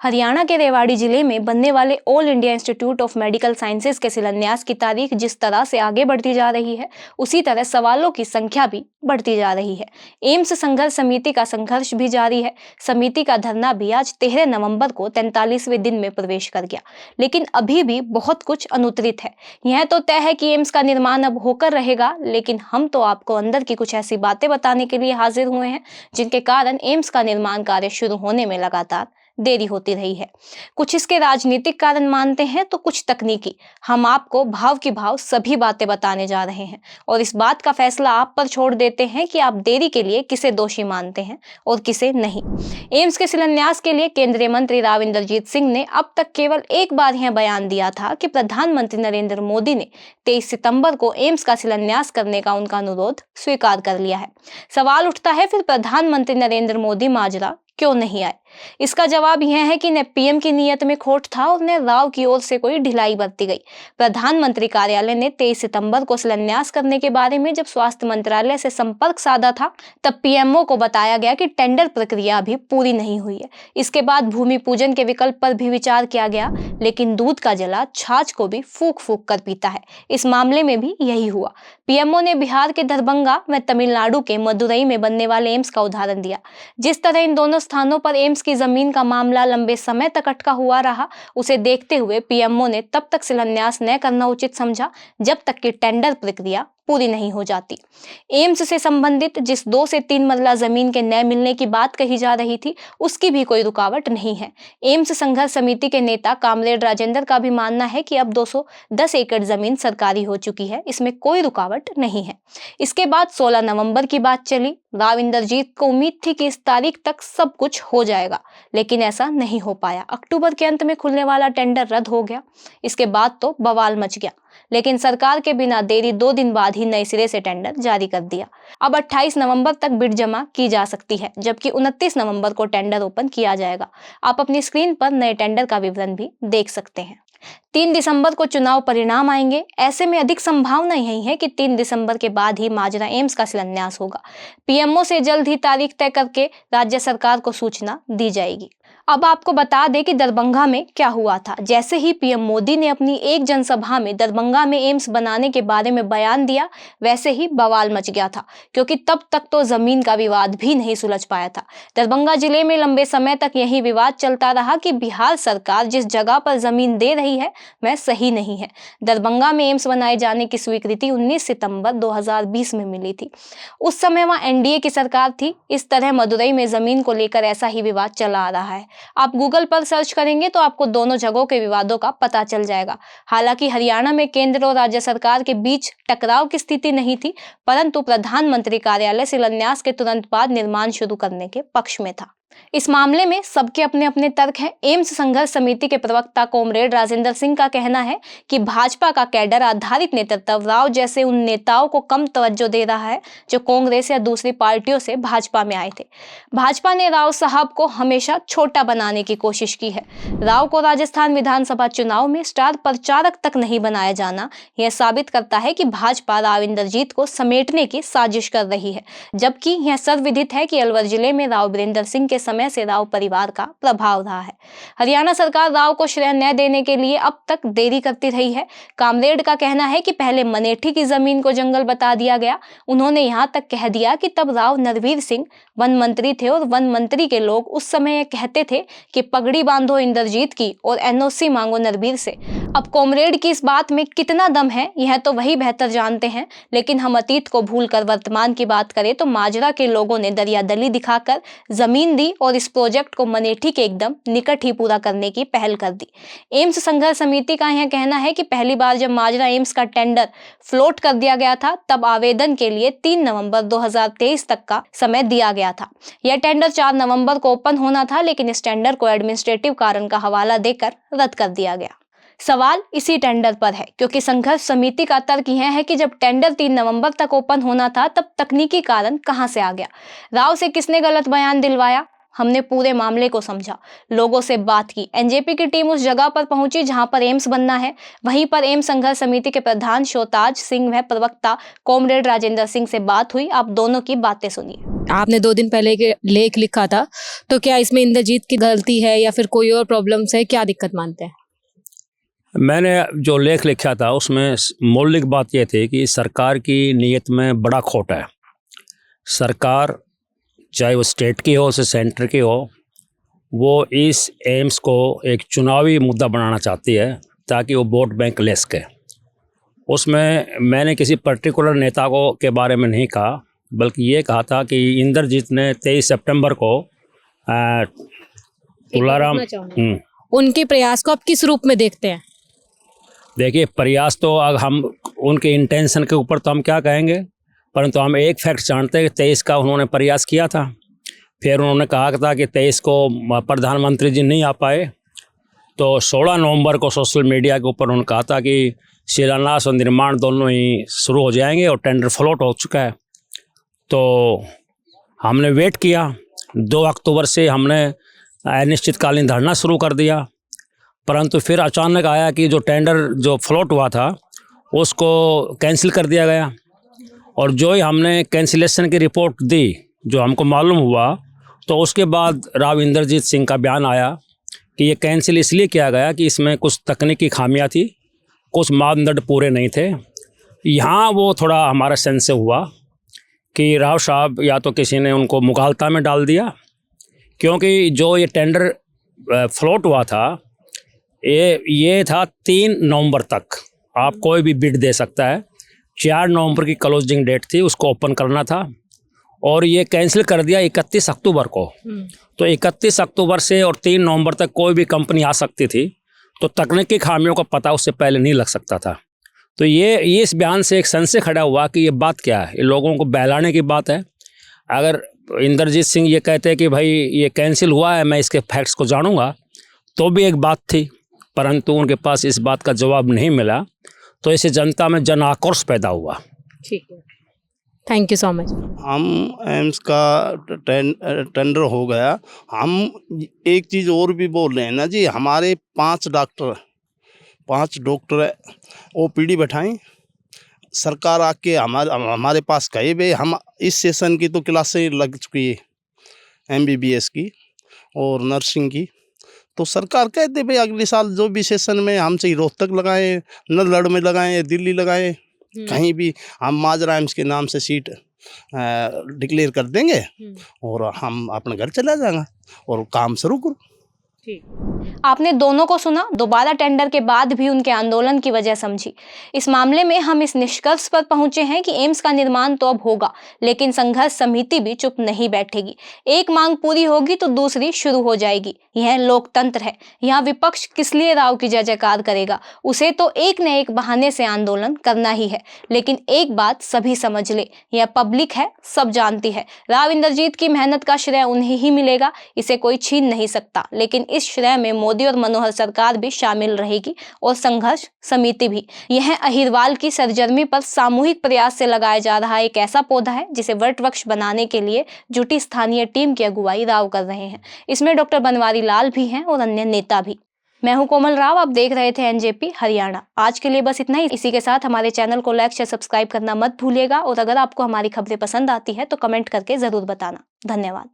हरियाणा के रेवाड़ी जिले में बनने वाले all India institute of medical sciences के शिलान्यास की तारीख जिस तरह से आगे बढ़ती जा रही है, उसी तरह सवालों की संख्या भी बढ़ती जा रही है। एम्स संघर्ष समिति का संघर्ष भी जारी है। समिति का धरना भी आज 13 नवंबर को 43वें दिन में प्रवेश कर गया, लेकिन अभी भी बहुत कुछ अनुत्तरित है। यह तो तय है कि एम्स का निर्माण अब होकर रहेगा, लेकिन हम तो आपको अंदर की कुछ ऐसी बातें बताने के लिए हाजिर हुए हैं जिनके कारण एम्स का निर्माण कार्य शुरू होने में लगातार देरी होती रही है। कुछ इसके राजनीतिक कारण मानते हैं तो कुछ तकनीकी। हम आपको भाव की भाव सभी बातें बताने जा रहे हैं और इस बात का फैसला आप पर छोड़ देते हैं कि आप देरी के लिए किसे दोषी मानते हैं और किसे नहीं। एम्स के शिलान्यास के लिए केंद्रीय मंत्री राव इंद्रजीत सिंह ने अब तक केवल एक बार यह बयान दिया था कि प्रधानमंत्री नरेंद्र मोदी ने 23 सितंबर को एम्स का शिलान्यास करने का उनका अनुरोध स्वीकार कर लिया है। सवाल उठता है, फिर प्रधानमंत्री नरेंद्र मोदी माजरा क्यों नहीं आए? इसका जवाब यह है कि न पीएम की नीयत में खोट था और न राव की ओर से कोई ढिलाई बरती गई। प्रधानमंत्री कार्यालय ने 23 सितंबर को शिलान्यास करने के बारे में जब स्वास्थ्य मंत्रालय से संपर्क साधा था, तब पीएमओ को बताया गया कि टेंडर प्रक्रिया अभी पूरी नहीं हुई है। इसके बाद भूमि पूजन के विकल्प पर भी विचार किया गया, लेकिन दूध का जला छाछ को भी फूंक फूंक कर पीता है। इस मामले में भी यही हुआ। पीएमओ ने बिहार के दरभंगा व तमिलनाडु के मदुरई में बनने वाले एम्स का उदाहरण दिया। जिस तरह इन दोनों स्थानों पर एम्स की जमीन का मामला लंबे समय तक अटका हुआ रहा, उसे देखते हुए पीएमओ ने तब तक शिलान्यास न करना उचित समझा जब तक कि टेंडर प्रक्रिया पूरी नहीं हो जाती। एम्स से संबंधित जिस 2 से 3 मरला जमीन के न मिलने की बात कही जा रही थी, उसकी भी कोई रुकावट नहीं है। एम्स संघर्ष समिति के नेता कामरेड राजेंद्र का भी मानना है कि अब 210 एकड़ जमीन सरकारी हो चुकी है, इसमें कोई रुकावट नहीं है। इसके बाद 16 नवंबर की बात चली। राव इंद्रजीत को उम्मीद थी कि इस तारीख तक सब कुछ हो जाएगा, लेकिन ऐसा नहीं हो पाया। अक्टूबर के अंत में खुलने वाला टेंडर रद्द हो गया। इसके बाद तो बवाल मच गया, लेकिन सरकार के बिना देरी 2 दिन बाद ही नए सिरे से टेंडर जारी कर दिया। अब 28 नवंबर तक बिड जमा की जा सकती है, जबकि 29 नवंबर को टेंडर ओपन किया जाएगा। आप अपनी स्क्रीन पर नए टेंडर का विवरण भी देख सकते हैं। 3 दिसंबर को चुनाव परिणाम आएंगे। ऐसे में अधिक संभावना यही है कि 3 दिसंबर के बाद ही माजरा एम्स का शिलान्यास होगा। पीएमओ से जल्द ही तारीख तय करके राज्य सरकार को सूचना दी जाएगी। अब आपको बता दें कि दरभंगा में क्या हुआ था। जैसे ही पीएम मोदी ने अपनी एक जनसभा में दरभंगा में एम्स बनाने के बारे में बयान दिया, वैसे ही बवाल मच गया था, क्योंकि तब तक तो जमीन का विवाद भी नहीं सुलझ पाया था। दरभंगा जिले में लंबे समय तक यही विवाद चलता रहा कि बिहार सरकार जिस जगह पर जमीन दे रही है वह सही नहीं है। दरभंगा में एम्स बनाए जाने की स्वीकृति 19 सितंबर 2020 में मिली थी। उस समय वहां एनडीए की सरकार थी। इस तरह मदुरई में जमीन को लेकर ऐसा ही विवाद चला आ रहा है। आप गूगल पर सर्च करेंगे तो आपको दोनों जगहों के विवादों का पता चल जाएगा। हालांकि हरियाणा में केंद्र और राज्य सरकार के बीच टकराव की स्थिति नहीं थी, परंतु प्रधानमंत्री कार्यालय शिलान्यास के तुरंत बाद निर्माण शुरू करने के पक्ष में था। इस मामले में सबके अपने अपने तर्क हैं। एम्स संघर्ष समिति के प्रवक्ता कॉमरेड राजेंद्र सिंह का कहना है कि भाजपा का कैडर आधारित नेतृत्व राव जैसे उन नेताओं को कम तवज्जो दे रहा है जो कांग्रेस या दूसरी पार्टियों से भाजपा में आए थे। भाजपा ने राव साहब को हमेशा छोटा बनाने की कोशिश की है। राव को राजस्थान विधानसभा चुनाव में स्टार प्रचारक तक नहीं बनाया जाना यह साबित करता है कि भाजपा राव इंद्रजीत को समेटने की साजिश कर रही है, जबकि यह सर्वविदित है कि अलवर जिले में राव वीरेंद्र सिंह के समय से राव परिवार का प्रभाव रहा है। हरियाणा सरकार राव को श्रेय न देने के लिए अब तक देरी करती रही है। कामरेड का कहना है कि पहले मनेठी की जमीन को जंगल बता दिया गया। उन्होंने यहां तक कह दिया कि तब राव नरवीर सिंह वन मंत्री थे और वन मंत्री के लोग उस समय कहते थे कि पगड़ी बांधो इंद्रजीत की और एनओसी मांगो नरवीर से। अब कॉमरेड की इस बात में कितना दम है यह तो वही बेहतर जानते हैं, लेकिन हम अतीत को भूलकर वर्तमान की बात करें तो माजरा के लोगों ने दरियादली दिखाकर जमीन दी और इस प्रोजेक्ट को मनेठी के एकदम निकट ही पूरा करने की पहल कर दी। एम्स संघर्ष समिति का यह कहना है कि पहली बार जब माजरा एम्स का टेंडर फ्लोट कर दिया गया था, तब आवेदन के लिए 3 नवंबर 2023 तक का समय दिया गया था। यह टेंडर 4 नवंबर को ओपन होना था, लेकिन इस टेंडर को एडमिनिस्ट्रेटिव कारण का हवाला देकर रद्द कर दिया गया। सवाल इसी टेंडर पर है, क्योंकि संघर्ष समिति का तर्क यह है कि जब टेंडर 3 नवंबर तक ओपन होना था, तब तकनीकी कारण कहां से आ गया? राव से किसने गलत बयान दिलवाया? हमने पूरे मामले को समझा, लोगों से बात की। एनजेपी की टीम उस जगह पर पहुंची जहां पर एम्स बनना है। वहीं पर एम्स संघर्ष समिति के प्रधान शोताज सिंह व प्रवक्ता कॉमरेड राजेंद्र सिंह से बात हुई। आप दोनों की बातें सुनिए। आपने 2 दिन पहले के लेख लिखा था, तो क्या इसमें इंद्रजीत की गलती है या फिर कोई और प्रॉब्लम्स है, क्या दिक्कत मानते हैं? मैंने जो लेख लिखा था उसमें मौलिक बात यह थी कि सरकार की नीयत में बड़ा खोट है। सरकार चाहे वो स्टेट की हो, से सेंटर की हो, वो इस एम्स को एक चुनावी मुद्दा बनाना चाहती है ताकि वो वोट बैंक ले सके। उसमें मैंने किसी पर्टिकुलर नेता को के बारे में नहीं कहा, बल्कि ये कहा था कि इंद्रजीत ने 23 सितंबर को तुलाराम उनके प्रयास को आप किस रूप में देखते हैं? देखिए, प्रयास तो अब हम उनके इंटेंशन के ऊपर तो हम क्या कहेंगे, परंतु हम एक फैक्ट जानते हैं कि 23 का उन्होंने प्रयास किया था। फिर उन्होंने कहा था कि 23 को प्रधानमंत्री जी नहीं आ पाए, तो 16 नवंबर को सोशल मीडिया के ऊपर उन्होंने कहा था कि शिलान्यास और निर्माण दोनों ही शुरू हो जाएंगे और टेंडर फ्लोट हो चुका है। तो हमने वेट किया। 2 अक्टूबर से हमने अनिश्चितकालीन धरना शुरू कर दिया, परंतु फिर अचानक आया कि जो टेंडर जो फ्लोट हुआ था उसको कैंसिल कर दिया गया। और जो ही हमने कैंसिलेशन की रिपोर्ट दी, जो हमको मालूम हुआ, तो उसके बाद राव इंद्रजीत सिंह का बयान आया कि ये कैंसिल इसलिए किया गया कि इसमें कुछ तकनीकी खामियां थी, कुछ मानदंड पूरे नहीं थे। यहाँ वो थोड़ा हमारा सेंस से हुआ कि राव साहब या तो किसी ने उनको मुगालता में डाल दिया, क्योंकि जो ये टेंडर फ्लोट हुआ था ये था 3 नवंबर तक आप कोई भी बिड दे सकता है। 4 नवंबर की क्लोजिंग डेट थी, उसको ओपन करना था, और ये कैंसिल कर दिया 31 अक्टूबर को। तो 31 अक्टूबर से और 3 नवंबर तक कोई भी कंपनी आ सकती थी, तो तकनीकी खामियों का पता उससे पहले नहीं लग सकता था। तो ये इस बयान से एक संशय खड़ा हुआ कि ये बात क्या है, ये लोगों को बहलाने की बात है। अगर इंद्रजीत सिंह ये कहते हैं कि भाई ये कैंसिल हुआ है, मैं इसके फैक्ट्स को जानूंगा, तो भी एक बात थी, परंतु उनके पास इस बात का जवाब नहीं मिला, तो इससे जनता में जन आक्रोश पैदा हुआ। ठीक है, थैंक यू सो मच। हम एम्स का टेंडर हो गया। हम एक चीज़ और भी बोल रहे हैं ना जी, हमारे 5 डॉक्टर ओपीडी बैठाएं, सरकार आके हमारे पास कहे भाई हम इस सेशन की तो क्लासें लग चुकी है, MBBS की और नर्सिंग की, तो सरकार कहते भाई अगले साल जो भी सेशन में हम चाहिए रोहतक लगाएं, नलगढ़ में लगाएं, दिल्ली लगाएं, कहीं भी हम माजरा एम्स के नाम से सीट डिक्लेयर कर देंगे और हम अपने घर चला जाएंगे और काम शुरू करो। आपने दोनों को सुना, दोबारा टेंडर के बाद भी उनके आंदोलन की वजह समझी। इस मामले में हम इस निष्कर्ष पर पहुंचे हैं कि एम्स का निर्माण तो अब होगा, लेकिन संघर्ष समिति भी चुप नहीं बैठेगी। एक मांग पूरी होगी तो दूसरी शुरू हो जाएगी। यह लोकतंत्र है, यहाँ विपक्ष किस लिए राव की जय जयकार करेगा, उसे तो एक न एक बहाने से आंदोलन करना ही है। लेकिन एक बात सभी समझ ले, यह पब्लिक है, सब जानती है, राव इंद्रजीत की मेहनत का श्रेय उन्हें ही मिलेगा, इसे कोई छीन नहीं सकता। लेकिन इस श्रेय में मोदी और मनोहर सरकार भी शामिल रहेगी और संघर्ष समिति भी। यह अहिरवाल की सरजर्मी पर सामूहिक प्रयास से लगाया जा रहा एक ऐसा पौधा है जिसे वट वृक्ष बनाने के लिए जुटी स्थानीय टीम की अगुवाई राव कर रहे हैं। इसमें डॉक्टर बनवारी लाल भी हैं और अन्य नेता भी। मैं हूं कोमल राव, आप देख रहे थे NJP हरियाणा। आज के लिए बस इतना ही। इसी के साथ हमारे चैनल को लाइक शेयर सब्सक्राइब करना मत भूलिएगा, और अगर आपको हमारी खबरें पसंद आती है तो कमेंट करके जरूर बताना। धन्यवाद।